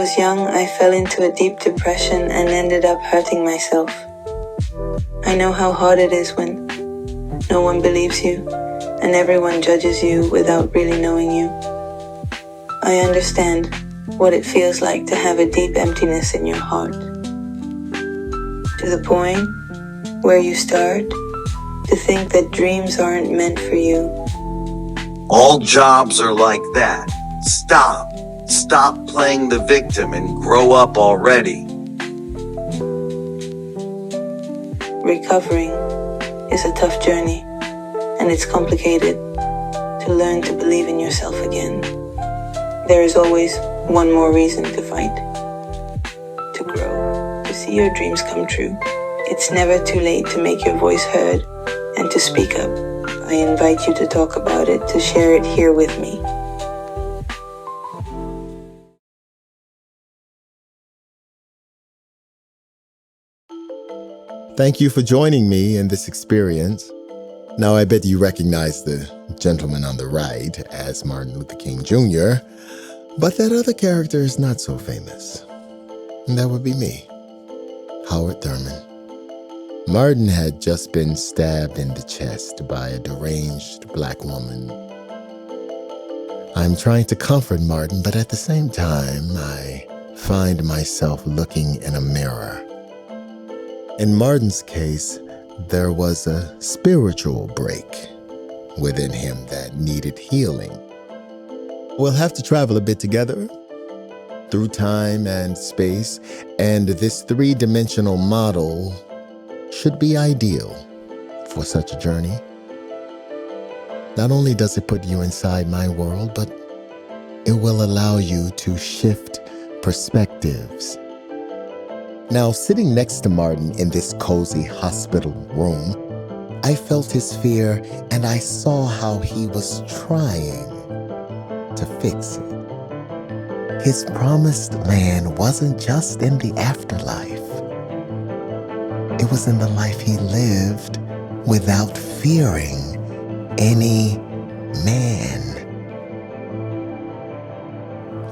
was young, I fell into a deep depression and ended up hurting myself. I know how hard it is when no one believes you and everyone judges you without really knowing you. I understand what it feels like to have a deep emptiness in your heart. To the point where you start to think that dreams aren't meant for you. All jobs are like that. Stop playing the victim and grow up already. Recovering is a tough journey, and it's complicated to learn to believe in yourself again. There is always one more reason to fight, to grow, to see your dreams come true. It's never too late to make your voice heard and to speak up. I invite you to talk about it, to share it here with me. Thank you for joining me in this experience. Now, I bet you recognize the gentleman on the right as Martin Luther King Jr., but that other character is not so famous. And that would be me, Howard Thurman. Martin had just been stabbed in the chest by a deranged black woman. I'm trying to comfort Martin, but at the same time, I find myself looking in a mirror. In Martin's case, there was a spiritual break within him that needed healing. We'll have to travel a bit together through time and space, and this three-dimensional model should be ideal for such a journey. Not only does it put you inside my world, but it will allow you to shift perspectives. Now, sitting next to Martin in this cozy hospital room, I felt his fear and I saw how he was trying to fix it. His promised land wasn't just in the afterlife. It was in the life he lived without fearing any man.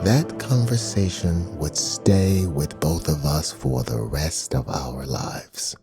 That conversation would stay with both of us for the rest of our lives.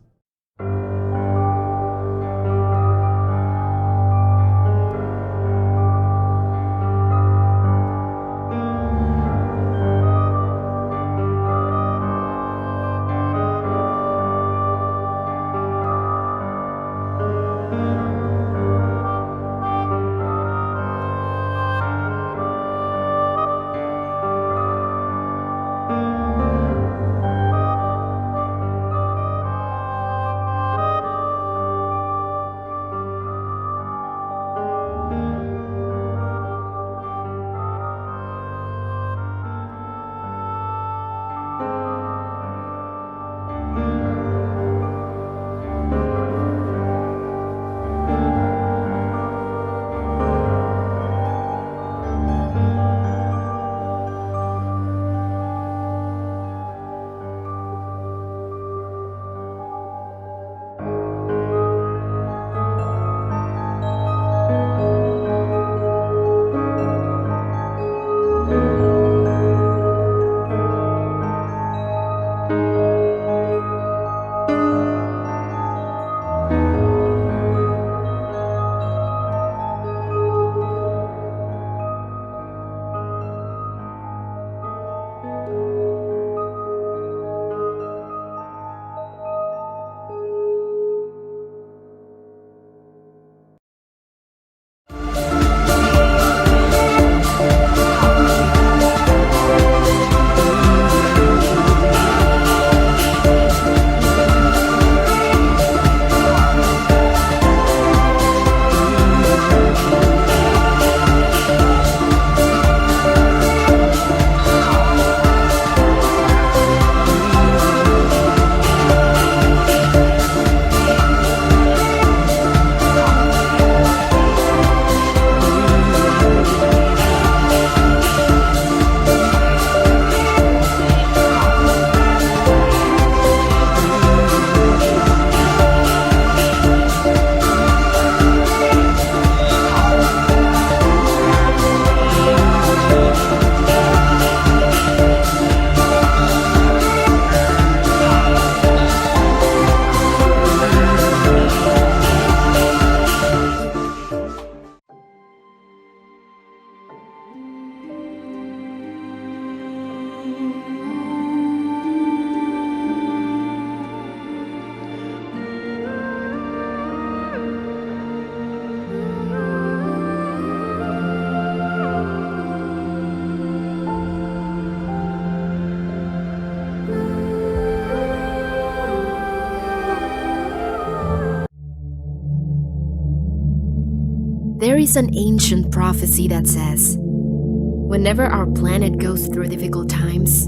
There is an ancient prophecy that says, whenever our planet goes through difficult times,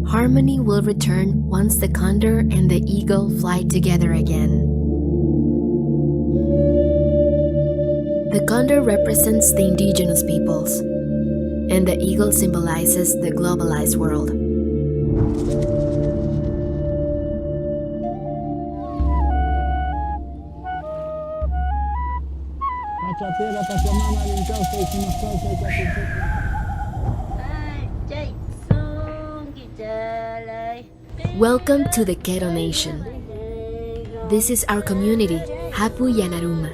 harmony will return once the condor and the eagle fly together again. The condor represents the indigenous peoples, and the eagle symbolizes the globalized world. Welcome to the Keto Nation. This is our community, Hapu Yanaruma.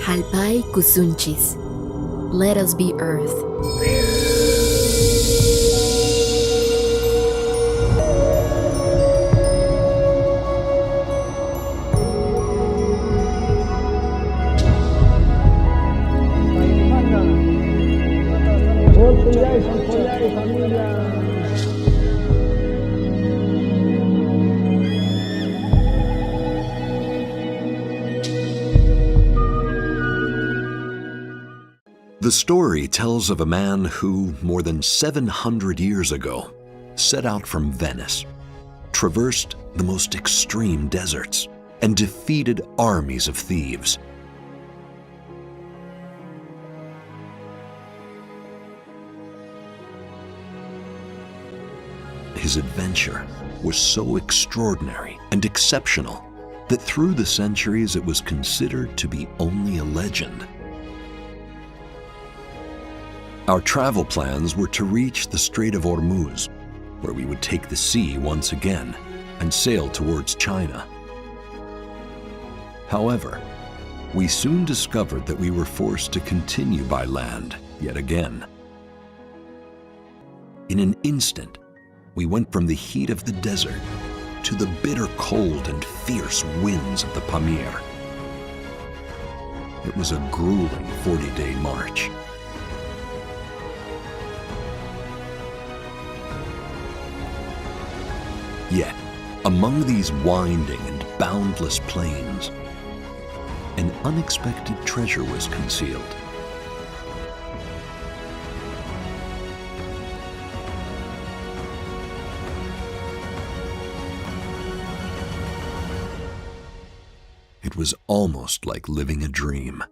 Halpai Kusunchis. Let us be Earth. The story tells of a man who, more than 700 years ago, set out from Venice, traversed the most extreme deserts, and defeated armies of thieves. His adventure was so extraordinary and exceptional that through the centuries it was considered to be only a legend. Our travel plans were to reach the Strait of Hormuz, where we would take the sea once again and sail towards China. However, we soon discovered that we were forced to continue by land yet again. In an instant, we went from the heat of the desert to the bitter cold and fierce winds of the Pamir. It was a grueling 40-day march. Yet, among these winding and boundless plains, an unexpected treasure was concealed. It was almost like living a dream.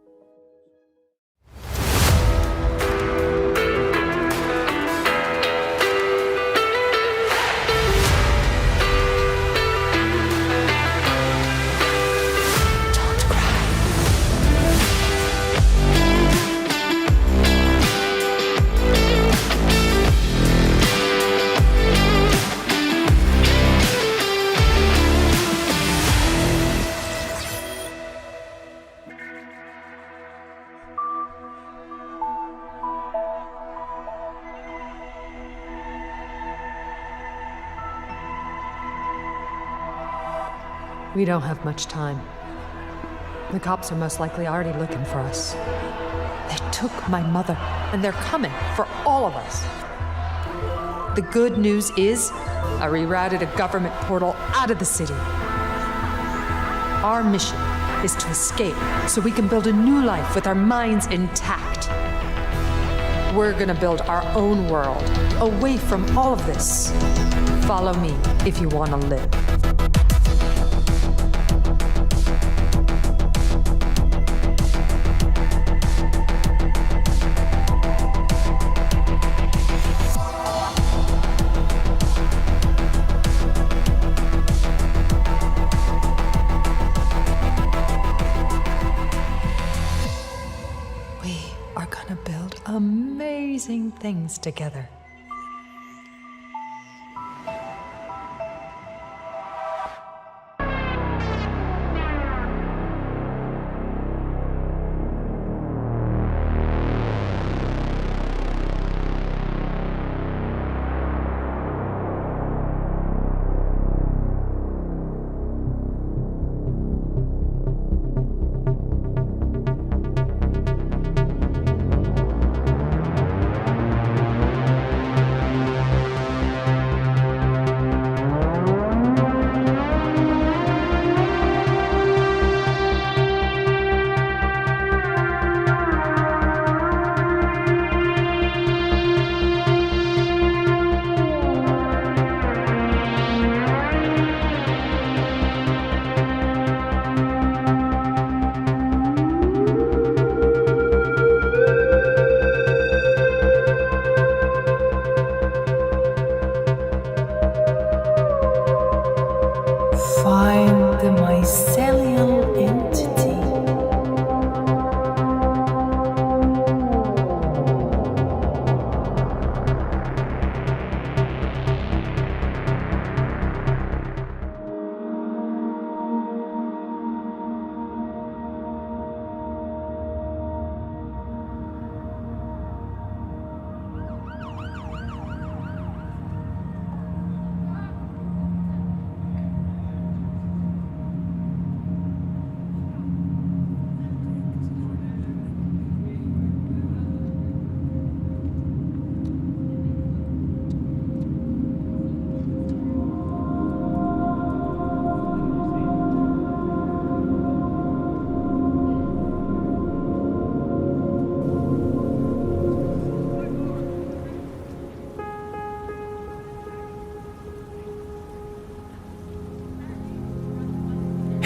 We don't have much time. The cops are most likely already looking for us. They took my mother, and they're coming for all of us. The good news is, I rerouted a government portal out of the city. Our mission is to escape so we can build a new life with our minds intact. We're gonna build our own world, away from all of this. Follow me if you wanna live. Amazing things together.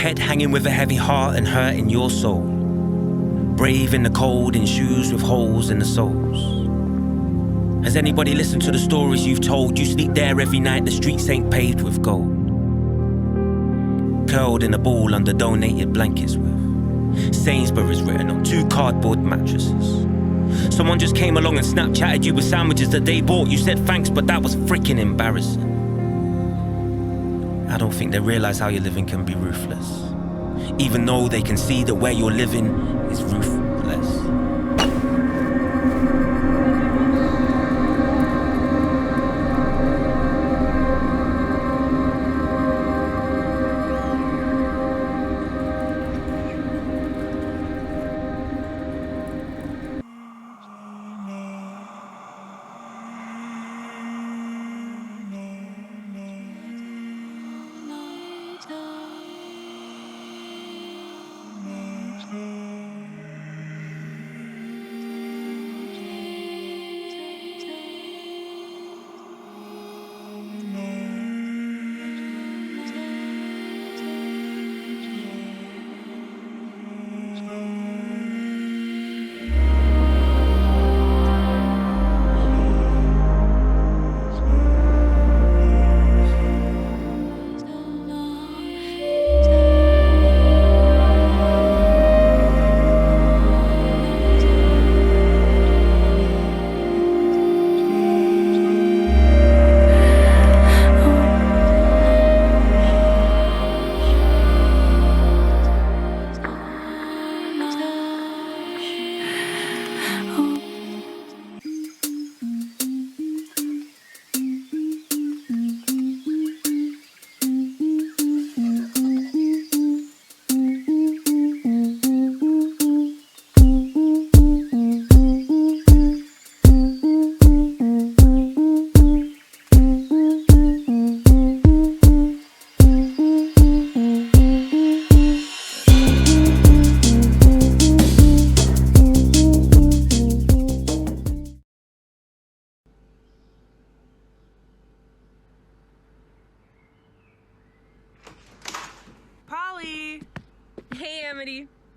head hanging with a heavy heart and hurt in your soul. Brave in the cold, in shoes with holes in the soles. Has anybody listened to the stories you've told? You sleep there every night, the streets ain't paved with gold. Curled in a ball under donated blankets with Sainsbury's written on 2 cardboard mattresses. Someone just came along and Snapchatted you with sandwiches that they bought. You said thanks, but that was freaking embarrassing. I don't think they realize how you're living can be ruthless, even though they can see that where you're living is ruthless.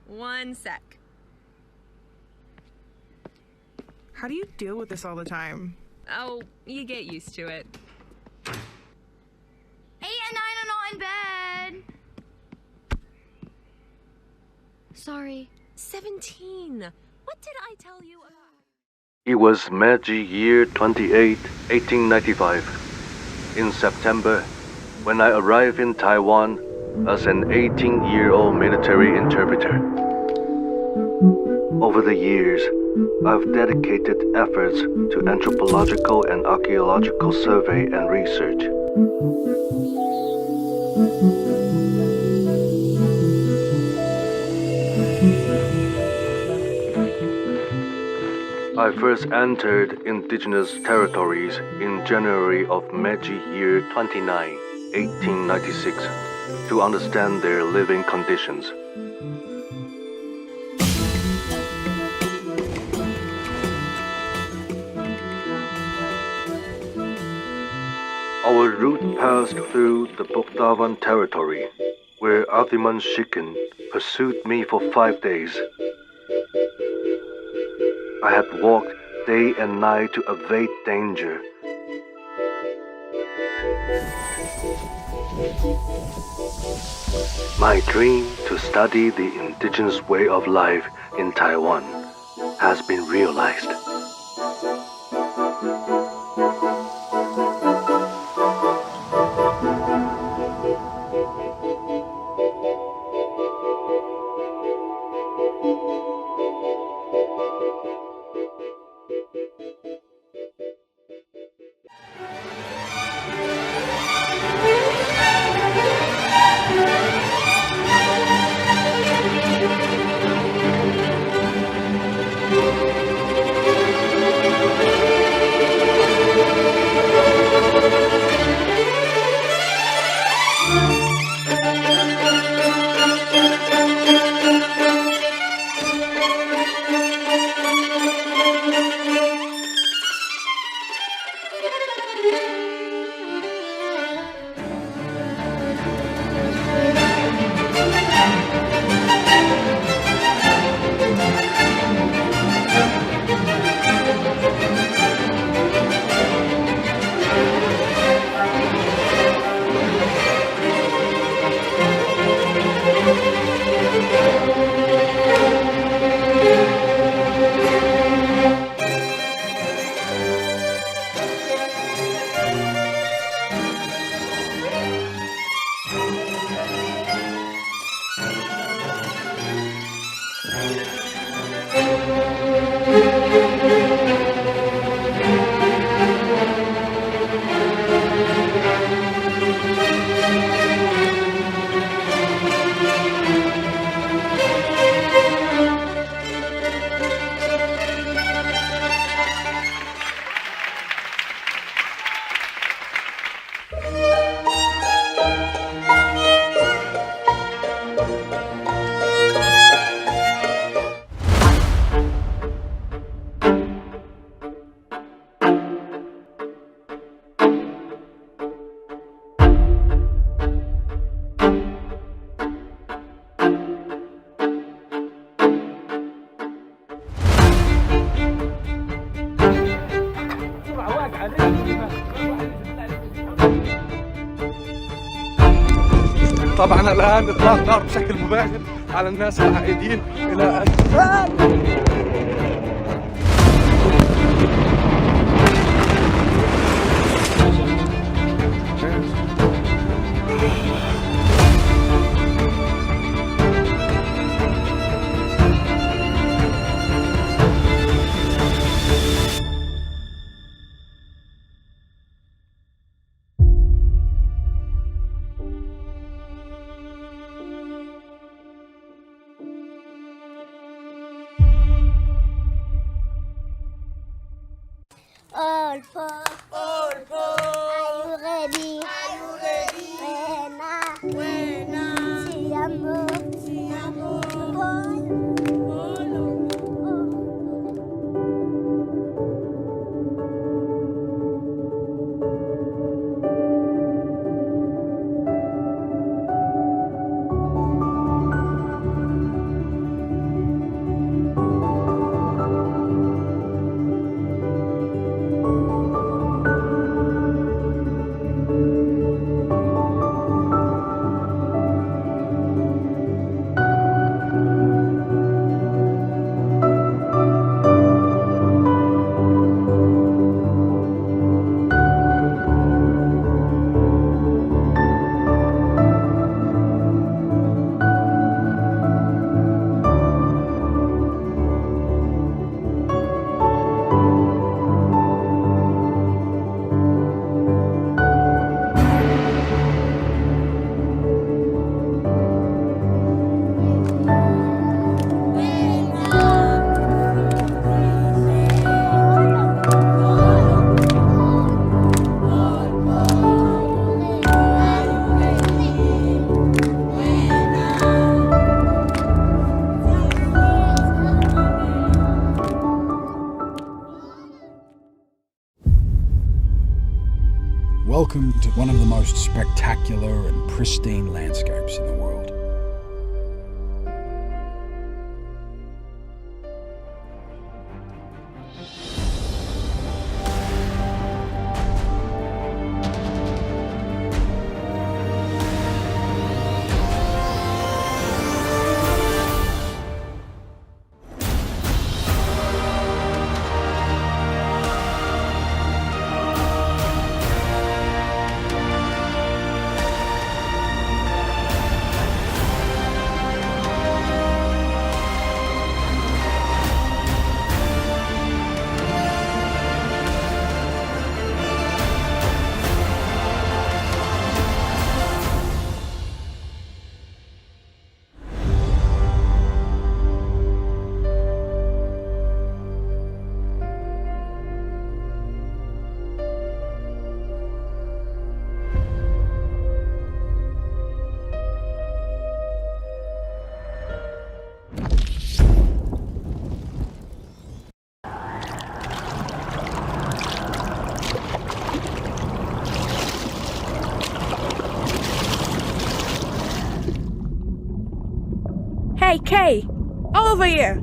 One sec. How do you deal with this all the time? Oh, you get used to it. 8 and 9 are not in bed. Sorry. 17. What did I tell you about? It was Meiji year 28, 1895. In September, when I arrived in Taiwan as an 18-year-old military interpreter. Over the years, I've dedicated efforts to anthropological and archaeological survey and research. I first entered indigenous territories in January of Meiji year 29, 1896, to understand their living conditions. Our route passed through the Bogdavan territory, where Athiman Shikin pursued me for 5 days. I had walked day and night to evade danger. My dream to study the indigenous way of life in Taiwan has been realized. طبعا الآن إطلاق نار بشكل مباشر على الناس العائدين إلى All four. Are you ready? Buena. Siamo. Polo. Welcome to one of the most spectacular and pristine landscapes in the world. Hey, Kay! Over here!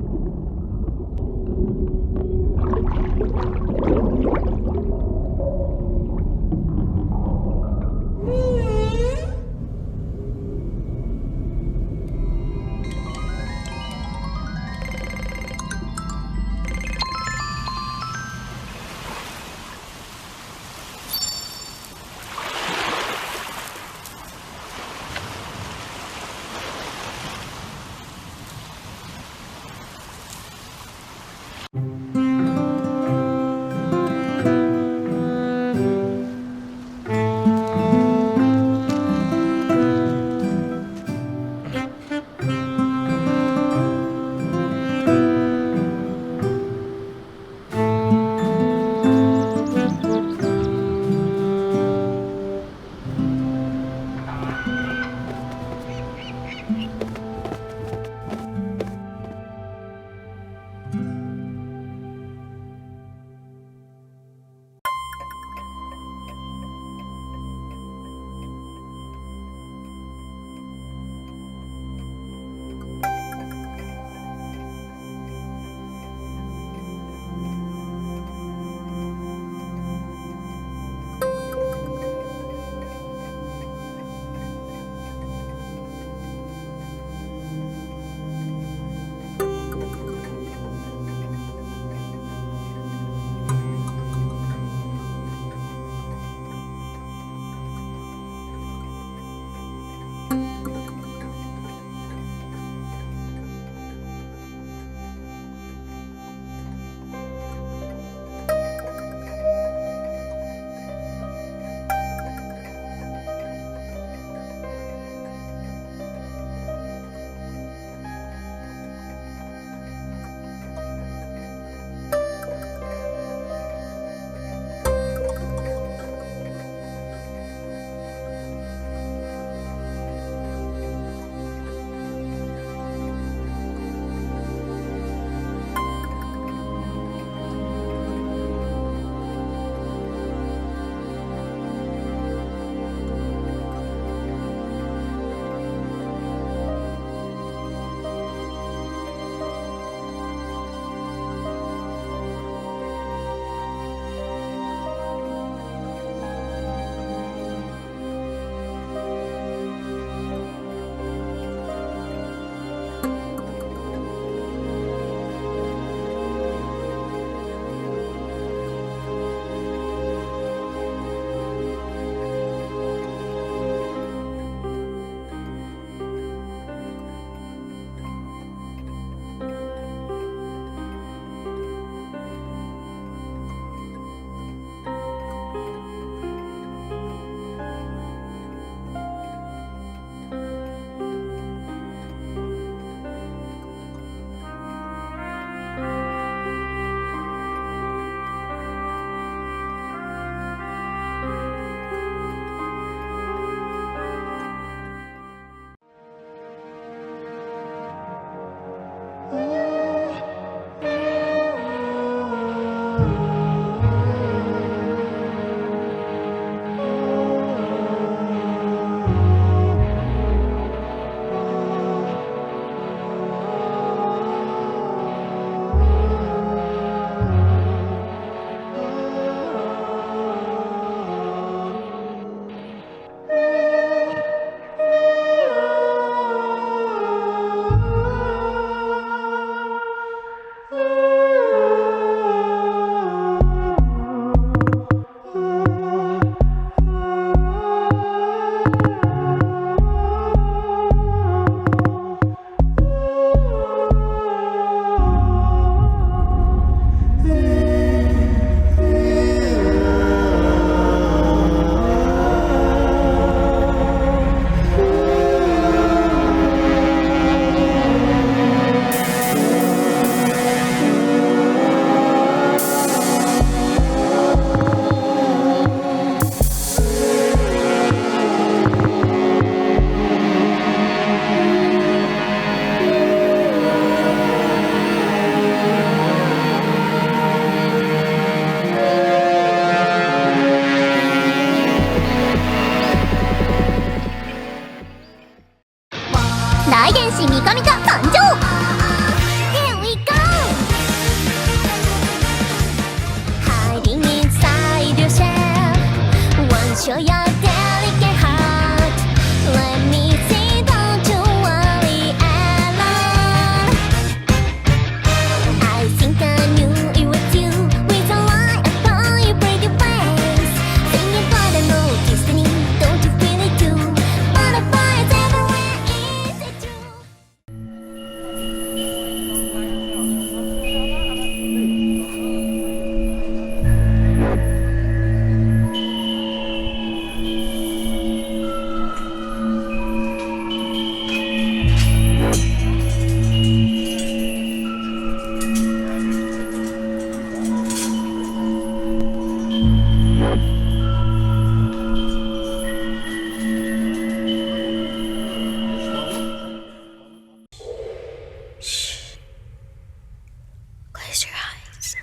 Close your eyes.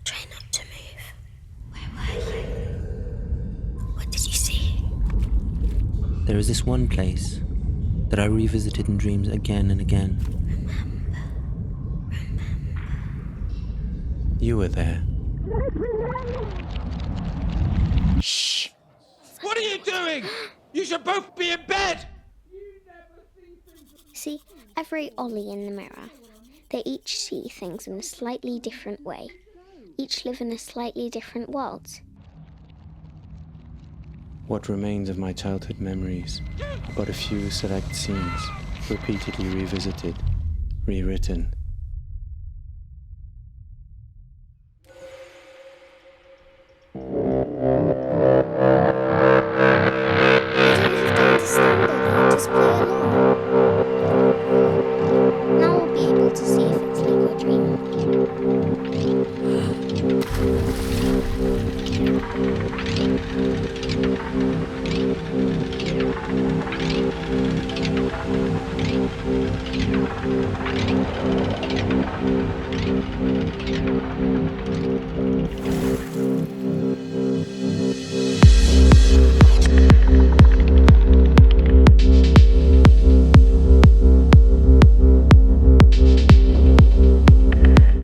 Try not to move. Where were you? What did you see? There is this one place that I revisited in dreams again and again. You were there. Shh. What are you doing? You should both be in bed! See, every Ollie in the mirror. They each see things in a slightly different way. Each live in a slightly different world. What remains of my childhood memories are but a few select scenes, repeatedly revisited, rewritten,